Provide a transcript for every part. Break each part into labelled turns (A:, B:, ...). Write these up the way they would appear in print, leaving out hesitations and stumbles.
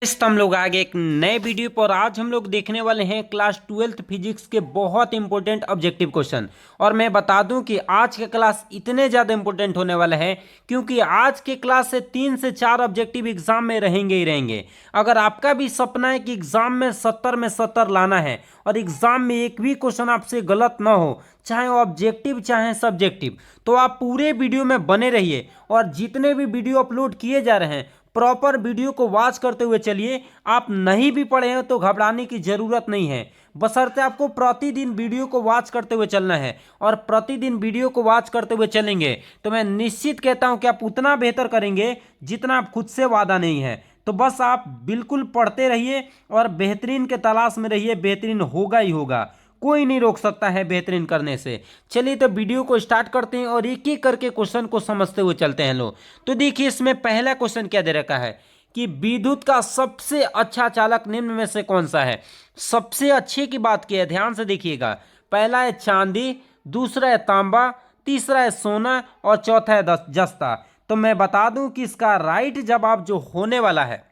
A: इस हम लोग आगे एक नए वीडियो पर आज हम लोग देखने वाले हैं क्लास 12th फिजिक्स के बहुत इंपॉर्टेंट ऑब्जेक्टिव क्वेश्चन। और मैं बता दूं कि आज के क्लास इतने ज़्यादा इंपॉर्टेंट होने वाले हैं क्योंकि आज के क्लास से 3 से 4 ऑब्जेक्टिव एग्जाम में रहेंगे ही रहेंगे। अगर आपका भी सपना है कि एग्जाम में 70 में 70 लाना है और एग्जाम में एक भी क्वेश्चन आपसे गलत ना हो, चाहे ऑब्जेक्टिव चाहे सब्जेक्टिव, तो आप पूरे वीडियो में बने रहिए और जितने भी वीडियो अपलोड किए जा रहे हैं प्रॉपर वीडियो को वॉच करते हुए चलिए। आप नहीं भी पढ़े हैं तो घबराने की जरूरत नहीं है, बशर्ते आपको प्रतिदिन वीडियो को वॉच करते हुए चलना है। और प्रतिदिन वीडियो को वॉच करते हुए चलेंगे तो मैं निश्चित कहता हूं कि आप उतना बेहतर करेंगे जितना आप खुद से वादा नहीं है। तो बस आप बिल्कुल पढ़ते रहिए और बेहतरीन के तलाश में रहिए, बेहतरीन होगा ही होगा, कोई नहीं रोक सकता है बेहतरीन करने से। चलिए तो वीडियो को स्टार्ट करते हैं और एक एक करके क्वेश्चन को समझते हुए चलते हैं लोग। तो देखिए इसमें पहला क्वेश्चन क्या दे रखा है कि विद्युत का सबसे अच्छा चालक निम्न में से कौन सा है। सबसे अच्छे की बात की है, ध्यान से देखिएगा। पहला है चांदी, दूसरा है तांबा, तीसरा है सोना और चौथा है जस्ता। तो मैं बता दूं कि इसका राइट जवाब जो होने वाला है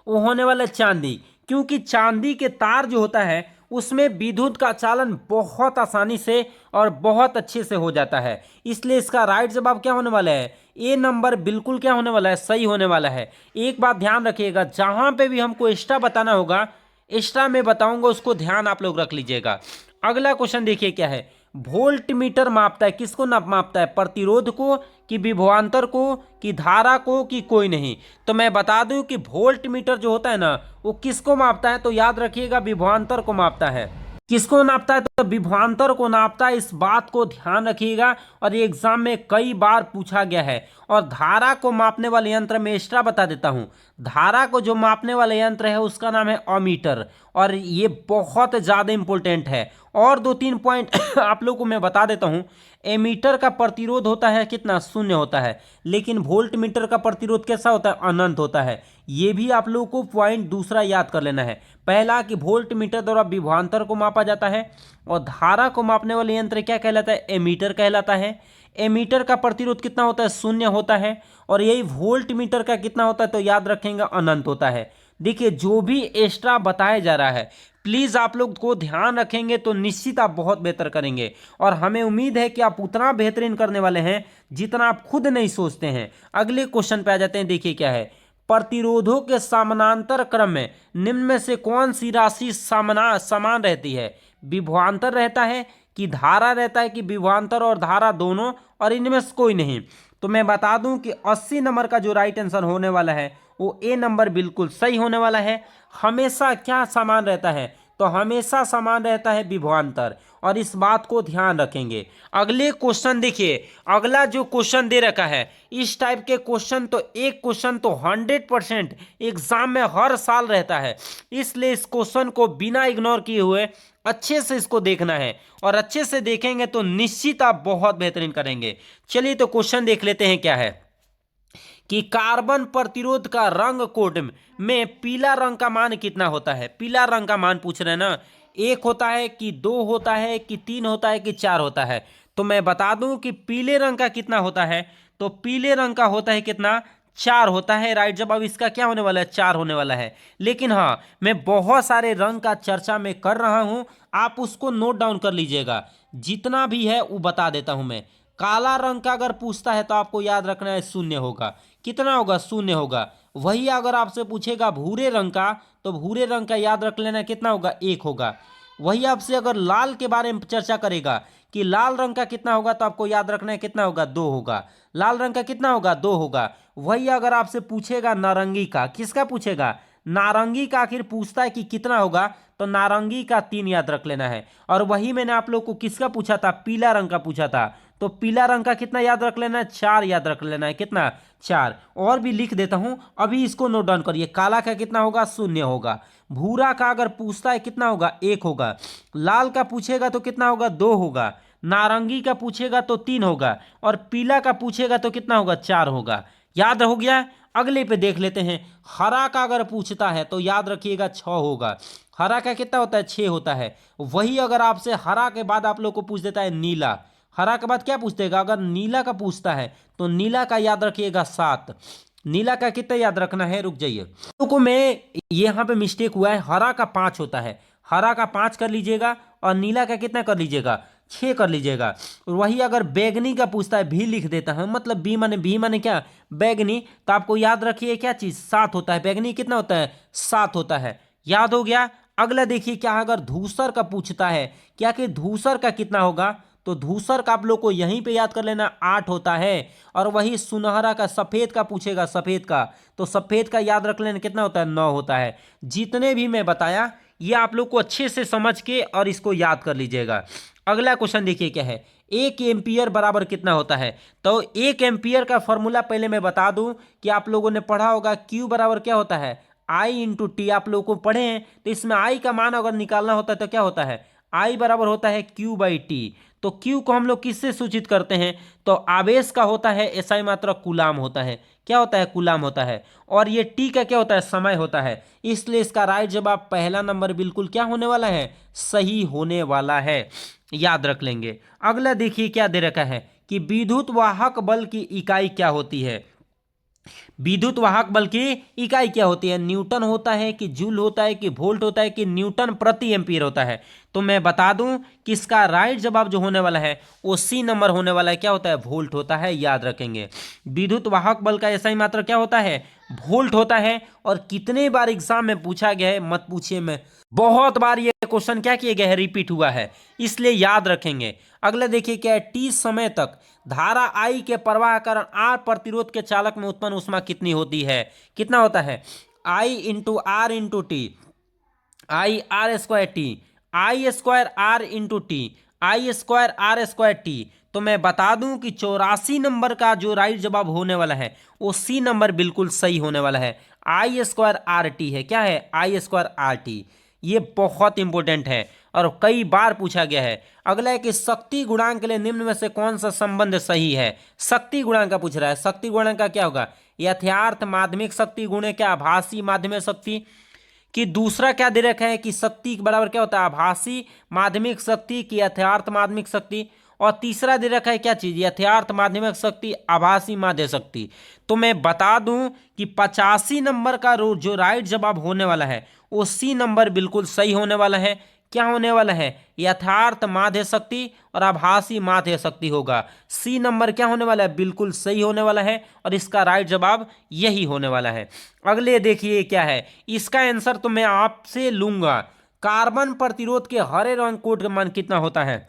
A: वो होने वाला है चांदी, क्योंकि चांदी के तार जो होता है उसमें विद्युत का चालन बहुत आसानी से और बहुत अच्छे से हो जाता है। इसलिए इसका राइट जवाब क्या होने वाला है, ए नंबर बिल्कुल क्या होने वाला है, सही होने वाला है। एक बात ध्यान रखिएगा, जहां पे भी हमको एक्स्ट्रा बताना होगा, एक्स्ट्रा में बताऊंगा, उसको ध्यान आप लोग रख लीजिएगा। अगला क्वेश्चन देखिए क्या है। वोल्ट मीटर मापता है, किसको मापता है, प्रतिरोध को कि विभवांतर को कि धारा को कि कोई नहीं। तो मैं बता दूं कि वोल्ट मीटर जो होता है ना वो किसको मापता है, तो याद रखिएगा विभवांतर को मापता है। किसको नापता है, तो विभवांतर को नापता है, इस बात को ध्यान रखिएगा। और ये एग्जाम में कई बार पूछा गया है। और धारा को मापने वाले यंत्र में एक्स्ट्रा बता देता हूं, धारा को जो मापने वाला यंत्र है उसका नाम है अमीटर, और ये बहुत ज्यादा इंपॉर्टेंट है। और दो तीन पॉइंट आप लोगों को मैं बता देता हूं। एमीटर का प्रतिरोध होता है कितना, शून्य होता है, लेकिन वोल्ट मीटर का प्रतिरोध कैसा होता है, अनंत होता है। ये भी आप लोगों को पॉइंट दूसरा याद कर लेना है। पहला कि वोल्ट मीटर द्वारा विभवांतर को मापा जाता है, और धारा को मापने वाले यंत्र क्या कहलाता है, एमीटर कहलाता है। एमीटर का प्रतिरोध कितना होता है, शून्य होता है। और यही वोल्ट मीटर का कितना होता है, तो याद रखेंगे अनंत होता है। देखिए जो भी एक्स्ट्रा बताया जा रहा है प्लीज आप लोग को ध्यान रखेंगे तो निश्चित आप बहुत बेहतर करेंगे। और हमें उम्मीद है कि आप उतना बेहतरीन करने वाले हैं जितना आप खुद नहीं सोचते हैं। अगले क्वेश्चन पे आ जाते हैं, देखिए क्या है। प्रतिरोधों के समानांतर क्रम में निम्न में से कौन सी राशि समान रहती है, विभवांतर रहता है कि धारा रहता है कि विभवांतर और धारा दोनों, और इनमें से कोई नहीं। तो मैं बता दूं कि 80 नंबर का जो राइट आंसर होने वाला है वो ए नंबर बिल्कुल सही होने वाला है। हमेशा क्या समान रहता है, तो हमेशा समान रहता है विभवांतर, और इस बात को ध्यान रखेंगे। अगले क्वेश्चन देखिए, अगला जो क्वेश्चन दे रखा है, इस टाइप के क्वेश्चन तो एक क्वेश्चन तो 100% एग्जाम में हर साल रहता है। इसलिए इस क्वेश्चन को बिना इग्नोर किए हुए अच्छे से इसको देखना है, और अच्छे से देखेंगे तो निश्चित आप बहुत बेहतरीन करेंगे। चलिए तो क्वेश्चन देख लेते हैं क्या है कि कार्बन प्रतिरोध का रंग कोड में पीला रंग का मान कितना होता है। पीला रंग का मान पूछ रहे हैं ना, एक होता है कि दो होता है कि तीन होता है कि चार होता है। तो मैं बता दूं कि पीले रंग का कितना होता है, तो पीले रंग का होता है कितना, चार होता है। राइट जवाब इसका क्या होने वाला है, चार होने वाला है। लेकिन हाँ, मैं बहुत सारे रंग का चर्चा में कर रहा हूं, आप उसको नोट डाउन कर लीजिएगा। जितना भी है वो बता देता हूं मैं। काला रंग का अगर पूछता है तो आपको याद रखना है शून्य होगा। कितना होगा, शून्य होगा। वही अगर आपसे पूछेगा भूरे रंग का, तो भूरे रंग का याद रख लेना कितना होगा, एक होगा। वही आपसे अगर लाल के बारे में चर्चा करेगा कि लाल रंग का कितना होगा, तो आपको याद रखना है कितना होगा, दो होगा। लाल रंग का कितना होगा, दो होगा। वही अगर आपसे पूछेगा नारंगी का, किसका पूछेगा, नारंगी का आखिर पूछता है कि कितना होगा, तो नारंगी का तीन याद रख लेना है। और वही मैंने आप लोग को किसका पूछा था, पीला रंग का पूछा था, तो पीला रंग का कितना याद रख लेना है, चार याद रख लेना है। कितना, चार। और भी लिख देता हूं, अभी इसको नोट डाउन करिए। काला का कितना होगा, शून्य होगा। भूरा का अगर पूछता है कितना होगा, एक होगा। लाल का पूछेगा तो कितना होगा, दो होगा। नारंगी का पूछेगा तो तीन होगा, और पीला का पूछेगा तो कितना होगा, चार होगा। याद हो गया। अगले पे देख लेते हैं। हरा का अगर पूछता है तो याद रखिएगा छह होगा। हरा का कितना होता है, छह होता है। वही अगर आपसे हरा के बाद आप लोग को पूछ देता है नीला, हरा के बाद क्या पूछ देगा, अगर नीला का पूछता है तो नीला का याद रखिएगा सात। नीला का कितना याद रखना है, रुक जाइए को मैं, यहाँ पे मिस्टेक हुआ है, हरा का 5 होता है, हरा का 5 कर लीजिएगा और नीला का कितना कर लीजिएगा, 6 कर लीजिएगा। वही अगर बैगनी का पूछता है, भी लिख देता है, मतलब बी माने क्या, बैगनी, तो आपको याद रखिए क्या चीज, 7 होता है। बैगनी कितना होता है, 7 होता है, याद हो गया। अगला देखिए क्या, अगर धूसर का पूछता है क्या कि धूसर का कितना होगा, तो धूसर का आप लोग को यहीं पे याद कर लेना, 8 होता है। और वही सुनहरा का, सफेद का पूछेगा, सफेद का, तो सफेद का याद रख लेना कितना होता है, 9 होता है। जितने भी मैं बताया ये आप लोग को अच्छे से समझ के और इसको याद कर लीजिएगा। अगला क्वेश्चन देखिए क्या है, 1 एम्पियर बराबर कितना होता है। तो 1 एम्पियर का फॉर्मूला पहले मैं बता दूं कि आप लोगों ने पढ़ा होगा, Q बराबर क्या होता है, आई इंटू टी, आप लोगों को पढ़े हैं। तो इसमें आई का मान अगर निकालना होता है तो क्या होता है, आई बराबर होता है Q बाई टी। तो Q को हम लोग किससे सूचित करते हैं, तो आवेश का होता है एसआई मात्रा कूलाम होता है, क्या होता है, कूलाम होता है। और ये टी का क्या होता है, समय होता है। इसलिए इसका राइट जवाब पहला नंबर बिल्कुल क्या होने वाला है, सही होने वाला है, याद रख लेंगे। अगला देखिए क्या दे रखा है कि विद्युत वाहक बल की इकाई क्या होती है। विद्युत वाहक बल की इकाई क्या होती है, न्यूटन होता है कि जूल होता है कि वोल्ट होता है कि न्यूटन प्रति एम्पीयर होता है। तो मैं बता दूं कि इसका राइट जवाब जो होने वाला है वो सी नंबर होने वाला है, क्या होता है, वोल्ट होता है, याद रखेंगे। विद्युत वाहक बल का ऐसा ही मात्रा क्या होता है, वोल्ट होता है। और कितने बार एग्जाम में पूछा गया है मत पूछिए, मैं बहुत बार ये क्वेश्चन क्या किए गए हैं, रिपीट हुआ है, इसलिए याद रखेंगे। अगला देखिए क्या है, टी समय तक धारा आई के प्रवाह कारण आर प्रतिरोध के चालक में उत्पन्न ऊष्मा कितनी होती है, कितना होता है, I into R into T, I R square T, I square R into T, I square R square T. तो मैं बता दूं कि 84 नंबर का जो राइट जवाब होने वाला है वो सी नंबर बिल्कुल सही होने वाला है, आई स्क्वायर आर टी है, क्या है, आई स्क्वायर आर टी। ये बहुत इंपॉर्टेंट है और कई बार पूछा गया है। अगला है कि शक्ति गुणांक के लिए निम्न में से कौन सा संबंध सही है। शक्ति गुणांक का पूछ रहा है, शक्ति गुणांक का क्या होगा, यथार्थ माध्यमिक शक्ति गुणे क्या आभासी माध्यमिक शक्ति। कि दूसरा क्या दे रखा है कि शक्ति के बराबर क्या होता है, आभासी माध्यमिक शक्ति की यथार्थ माध्यमिक शक्ति। और तीसरा दे रखा है क्या चीज, यथार्थ माध्यमिक शक्ति आभासी माध्य शक्ति। तो मैं बता दूं कि 85 नंबर का जो राइट जवाब होने वाला है वो सी नंबर बिल्कुल सही होने वाला है। क्या होने वाला है, यथार्थ माध्य शक्ति और आभासी माध्य शक्ति होगा। सी नंबर क्या होने वाला है, बिल्कुल सही होने वाला है और इसका राइट जवाब यही होने वाला है। अगले देखिए क्या है, इसका आंसर तो मैं आपसे लूंगा। कार्बन प्रतिरोध के हरे रंग कोड का मान कितना होता है।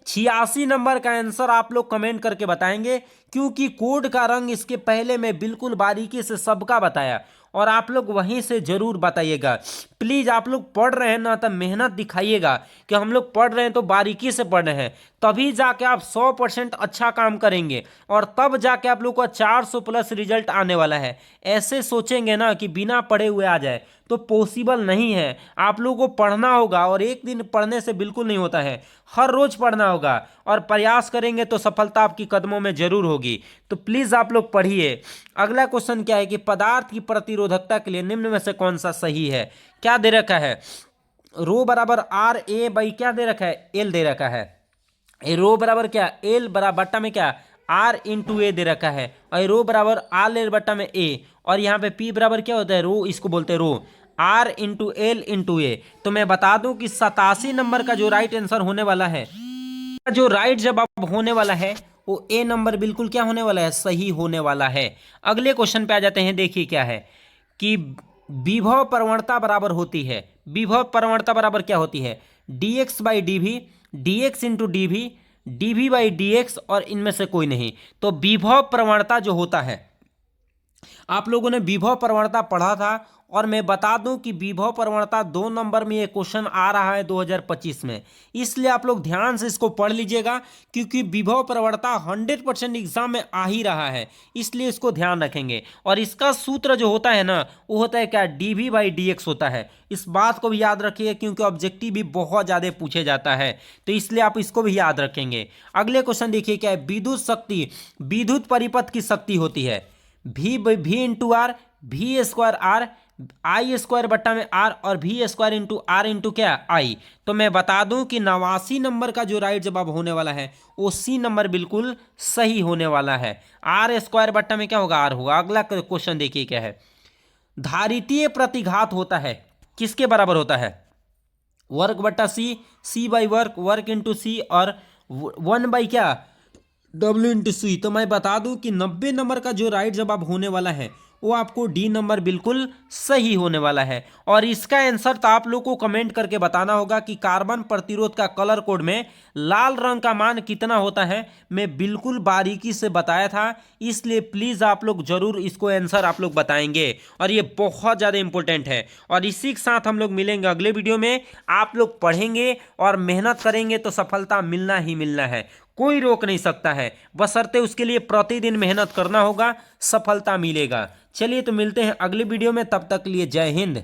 A: 86 नंबर का आंसर आप लोग कमेंट करके बताएंगे, क्योंकि कोड का रंग इसके पहले मैं बिल्कुल बारीकी से सबका बताया और आप लोग वहीं से जरूर बताइएगा। प्लीज आप लोग पढ़ रहे हैं ना तो मेहनत दिखाइएगा कि हम लोग पढ़ रहे हैं तो बारीकी से पढ़ रहे हैं, तभी जाके आप 100% अच्छा काम करेंगे और तब जाके आप लोग का 400 प्लस रिजल्ट आने वाला है। ऐसे सोचेंगे ना कि बिना पढ़े हुए आ जाए तो पॉसिबल नहीं है। आप लोगों को पढ़ना होगा और एक दिन पढ़ने से बिल्कुल नहीं होता है, हर रोज पढ़ना होगा और प्रयास करेंगे तो सफलता आपकी कदमों में जरूर होगी। तो प्लीज आप लोग पढ़िए। अगला क्वेश्चन क्या है कि पदार्थ की प्रतिरोधकता के लिए निम्न में से कौन सा सही है। क्या दे रखा है, रो बराबर आर ए बाई क्या दे रखा है, एल दे रखा है। रो बराबर क्या, एल बराबर बट्टा में क्या, आर इंटू ए दे रखा है और रो बराबर आर एल बट्टा में ए। और यहाँ पे पी बराबर क्या होता है, रो, इसको बोलते हैं रो, आर इंटू एल इंटू ए। तो मैं बता दूं कि 87 नंबर का जो राइट आंसर होने वाला है, जो राइट जवाब होने वाला है वो ए नंबर बिल्कुल क्या होने वाला है, सही होने वाला है। अगले क्वेश्चन पे आ जाते हैं। देखिए क्या है कि विभव प्रवणता बराबर होती है, विभव प्रवणता बराबर क्या होती है, dx by d v, d x into d v, d v by d x और इनमें से कोई नहीं। तो विभव प्रवणता जो होता है, आप लोगों ने विभव प्रवणता पढ़ा था और मैं बता दूं कि विभव प्रवणता 2 नंबर में ये क्वेश्चन आ रहा है 2025 में, इसलिए आप लोग ध्यान से इसको पढ़ लीजिएगा क्योंकि विभव प्रवणता 100% एग्जाम में आ ही रहा है, इसलिए इसको ध्यान रखेंगे। और इसका सूत्र जो होता है ना वो होता है क्या, d v by d x होता है। इस बात को भी याद रखिए क्योंकि ऑब्जेक्टिव भी बहुत ज़्यादा पूछे जाता है, तो इसलिए आप इसको भी याद रखेंगे। अगले क्वेश्चन देखिए क्या है, विद्युत शक्ति, विद्युत परिपथ की शक्ति होती है v into r, v square r, I square बट्टा में आर और भी स्क्वायर इंटू आर इंटू क्या आई। तो मैं बता दूं कि 89 नंबर का जो राइट जवाब होने वाला है वो सी नंबर बिल्कुल सही होने वाला है। आर स्क्वायर बट्टा में क्या होगा, आर होगा। अगला क्वेश्चन देखिए क्या है, धारितीय प्रतिघात होता है किसके बराबर होता है, वर्क बट्टा सी, सी बाई वर्क, वर्क इंटू सी और 1 बाई क्या डब्ल्यू इंटू सी। तो मैं बता दूं कि 90 नंबर का जो राइट जवाब होने वाला है वो आपको डी नंबर बिल्कुल सही होने वाला है। और इसका आंसर तो आप लोग को कमेंट करके बताना होगा कि कार्बन प्रतिरोध का कलर कोड में लाल रंग का मान कितना होता है। मैं बिल्कुल बारीकी से बताया था, इसलिए प्लीज़ आप लोग जरूर इसको आंसर आप लोग बताएंगे और ये बहुत ज़्यादा इंपॉर्टेंट है। और इसी के साथ हम लोग मिलेंगे अगले वीडियो में। आप लोग पढ़ेंगे और मेहनत करेंगे तो सफलता मिलना ही मिलना है, कोई रोक नहीं सकता है, बशर्ते उसके लिए प्रतिदिन मेहनत करना होगा, सफलता मिलेगा। चलिए तो मिलते हैं अगली वीडियो में, तब तक लिए जय हिंद।